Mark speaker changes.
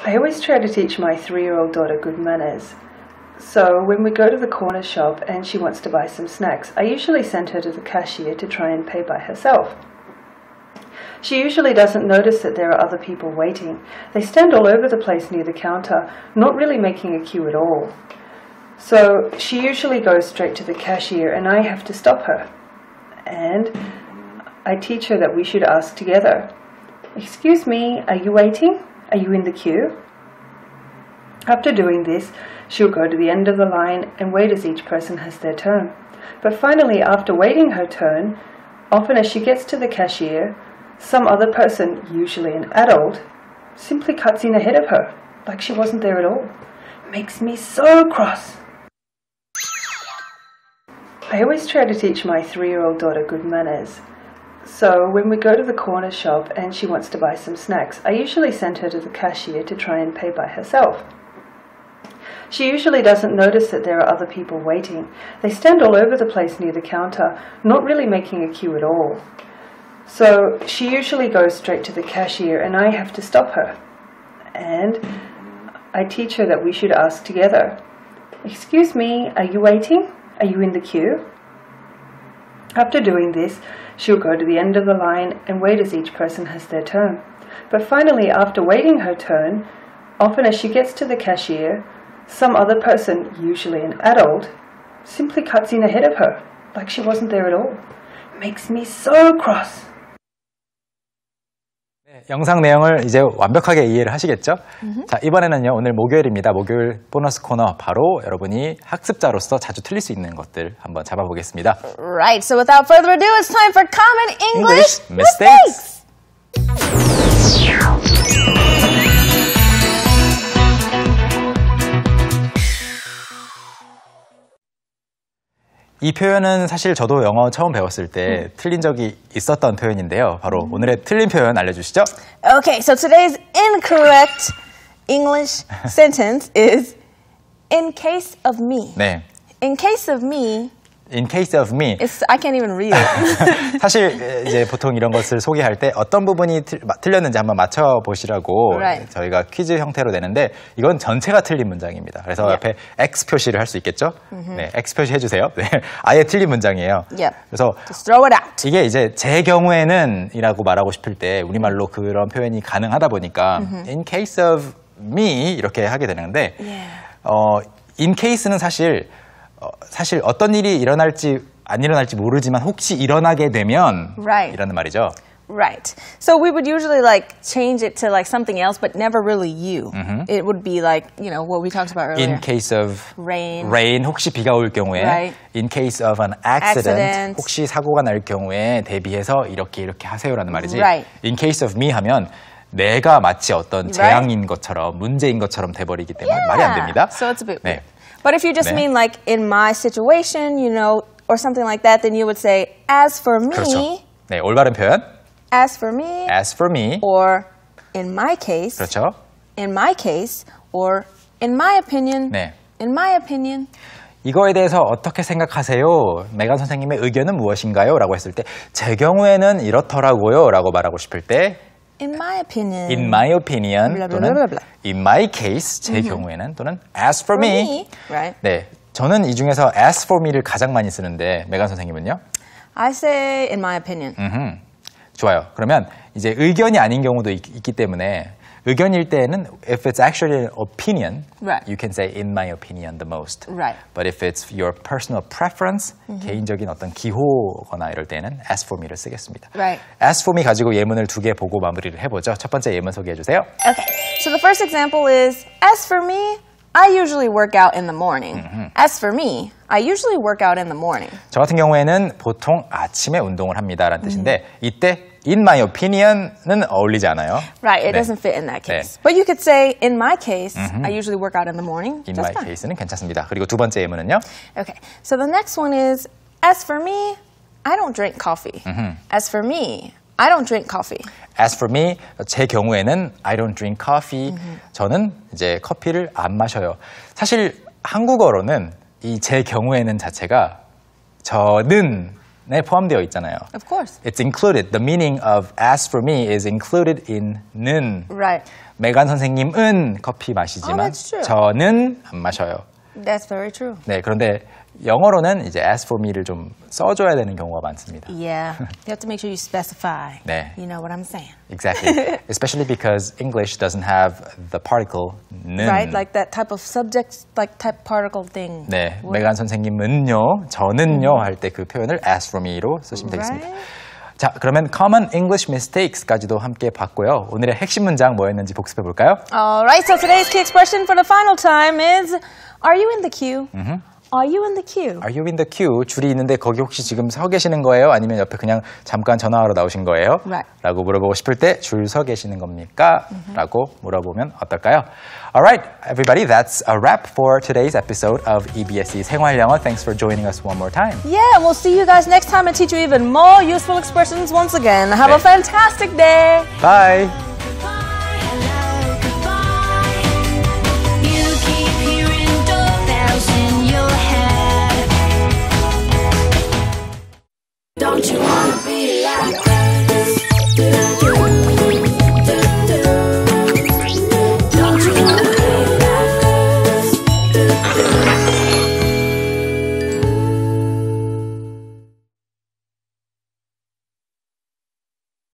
Speaker 1: I always try to teach my 3-year-old daughter good manners. So when we go to the corner shop and she wants to buy some snacks, I usually send her to the cashier to try and pay by herself. She usually doesn't notice that there are other people waiting. They stand all over the place near the counter, not really making a queue at all. So she usually goes straight to the cashier and I have to stop her. And I teach her that we should ask together, "Excuse me, are you waiting? Are you in the queue?" After doing this, she'll go to the end of the line and wait as each person has their turn. But finally, after waiting her turn, often as she gets to the cashier, some other person, usually an adult, simply cuts in ahead of her, like she wasn't there at all. It makes me so cross. I always try to teach my 3-year-old daughter good manners. So when we go to the corner shop and she wants to buy some snacks, I usually send her to the cashier to try and pay by herself. She usually doesn't notice that there are other people waiting. They stand all over the place near the counter, not really making a queue at all. So she usually goes straight to the cashier and I have to stop her. And I teach her that we should ask together, "Excuse me, are you waiting? Are you in the queue?" After doing this, she'll go to the end of the line and wait as each person has their turn. But finally, after waiting her turn, often as she gets to the cashier, some other person, usually an adult, simply cuts in ahead of her, like she wasn't there at all. It makes me so cross.
Speaker 2: 영상 내용을 이제 완벽하게 이해를 하시겠죠? 자, 이번에는요, 오늘 목요일입니다. 목요일 보너스 코너, 바로 여러분이 학습자로서 자주 틀릴 수 있는 것들 한번 잡아보겠습니다.
Speaker 3: Right, so without further ado, it's time for Common English Mistakes.
Speaker 2: 이 표현은 사실 저도 영어 처음 배웠을 때 틀린 적이 있었던 표현인데요. 바로 오늘의 틀린 표현 알려주시죠.
Speaker 3: Okay, so today's incorrect English sentence is in case of me.
Speaker 2: 네.
Speaker 3: In case of me.
Speaker 2: In case of me.
Speaker 3: I can't even read it.
Speaker 2: 사실 이제 보통 이런 것을 소개할 때 어떤 부분이 틀렸는지 한번 맞춰보시라고
Speaker 3: Right.
Speaker 2: 저희가 퀴즈 형태로 내는데 이건 전체가 틀린 문장입니다. 그래서 옆에 X 표시를 할 수 있겠죠? 네, X 표시 해주세요. 네, 아예 틀린 문장이에요.
Speaker 3: Yep.
Speaker 2: 그래서
Speaker 3: Just throw it out.
Speaker 2: 이게 이제 제 경우에는 이라고 말하고 싶을 때 우리말로 그런 표현이 가능하다 보니까 in case of me 이렇게 하게 되는데 in case는 사실 어떤 일이 일어날지 안 일어날지 모르지만 혹시 일어나게 되면
Speaker 3: Right.
Speaker 2: 이라는 말이죠.
Speaker 3: Right. So we would usually like change it to like something else, but never really you. It would be like, you know, what we talked about earlier.
Speaker 2: In case of
Speaker 3: rain.
Speaker 2: 혹시 비가 올 경우에
Speaker 3: Right.
Speaker 2: In case of an accident. 혹시 사고가 날 경우에 대비해서 이렇게 하세요라는 말이지.
Speaker 3: Right.
Speaker 2: In case of me 하면 내가 마치 어떤 재앙인 것처럼 문제인 것처럼 돼버리기 때문에 말이 안 됩니다.
Speaker 3: So it's a bit
Speaker 2: 네.
Speaker 3: But if you just mean like in my situation, you know, or something like that, then you would say as for me.
Speaker 2: 그렇죠. 네, 올바른 표현.
Speaker 3: As for me.
Speaker 2: As for me.
Speaker 3: Or in my case.
Speaker 2: 그렇죠.
Speaker 3: In my case. Or in my opinion.
Speaker 2: 네.
Speaker 3: In my opinion.
Speaker 2: 이거에 대해서 어떻게 생각하세요? 메간 선생님의 의견은 무엇인가요? 라고 했을 때 제 경우에는 이렇더라고요 라고 말하고 싶을 때
Speaker 3: In my opinion.
Speaker 2: In my opinion
Speaker 3: blah, blah,
Speaker 2: 또는
Speaker 3: blah, blah, blah.
Speaker 2: In my case 제 경우에는 또는 As for me.
Speaker 3: Right.
Speaker 2: 네, 저는 이 중에서 As for me를 가장 많이 쓰는데 메간 선생님은요?
Speaker 3: I say in my opinion.
Speaker 2: 좋아요. 그러면 이제 의견이 아닌 경우도 있기 때문에 의견일 때는 if it's actually an opinion,
Speaker 3: Right.
Speaker 2: you can say in my opinion the most.
Speaker 3: Right.
Speaker 2: But if it's your personal preference, 개인적인 어떤 기호거나 이럴 때는 as for me를 쓰겠습니다.
Speaker 3: Right.
Speaker 2: as for me 가지고 예문을 2개 보고 마무리를 해보죠. 첫 번째 예문 소개해 주세요.
Speaker 3: Okay. So the first example is, as for me, I usually work out in the morning. As for me, I usually work out in the morning.
Speaker 2: 저 같은 경우에는 보통 아침에 운동을 합니다라는 뜻인데 이때 in my opinion은 어울리지 않아요.
Speaker 3: Right, it
Speaker 2: 네.
Speaker 3: doesn't fit in that case.
Speaker 2: 네.
Speaker 3: But you could say, in my case, I usually work out in the morning.
Speaker 2: in
Speaker 3: That's
Speaker 2: my
Speaker 3: fine.
Speaker 2: case는 괜찮습니다. 그리고 두 번째 예문은요.
Speaker 3: Okay, so the next one is, as for me, I don't drink coffee. As for me, I don't drink coffee.
Speaker 2: As for me, 제 경우에는 I don't drink coffee. 저는 이제 커피를 안 마셔요. 사실 한국어로는 이 제 경우에는 자체가 저는에 포함되어 있잖아요.
Speaker 3: Of course.
Speaker 2: It's included. The meaning of as for me is included in 는.
Speaker 3: Right.
Speaker 2: 메간 선생님은 커피 마시지만
Speaker 3: that's true.
Speaker 2: 저는 안 마셔요.
Speaker 3: That's very true.
Speaker 2: 네, 그런데 영어로는 이제 as for me를 좀 써줘야 되는 경우가 많습니다.
Speaker 3: Yeah. You have to make sure you specify.
Speaker 2: 네.
Speaker 3: You know what I'm saying.
Speaker 2: Exactly. Especially because English doesn't have the particle 는.
Speaker 3: Right? Like that type of subject, like type particle thing.
Speaker 2: 네, 메간 선생님은요, 저는요 할 때 그 표현을 as for me로 쓰시면 되겠습니다.
Speaker 3: Right?
Speaker 2: 자, 그러면 common English mistakes까지도 함께 봤고요. 오늘의 핵심 문장 뭐였는지 복습해 볼까요?
Speaker 3: Alright, so today's key expression for the final time is Are you in the queue? Are you in the queue?
Speaker 2: Are you in the queue? 줄이 있는데 거기 혹시 지금 서 계시는 거예요? 아니면 옆에 그냥 잠깐 전화하러 나오신 거예요?
Speaker 3: Right.
Speaker 2: 라고 물어보고 싶을 때 줄 서 계시는 겁니까? 라고 물어보면 어떨까요? Alright, everybody, that's a wrap for today's episode of EBSE 생활영어. Thanks for joining us one more time.
Speaker 3: Yeah, and we'll see you guys next time and teach you even more useful expressions once again. Have a fantastic day!
Speaker 2: Bye!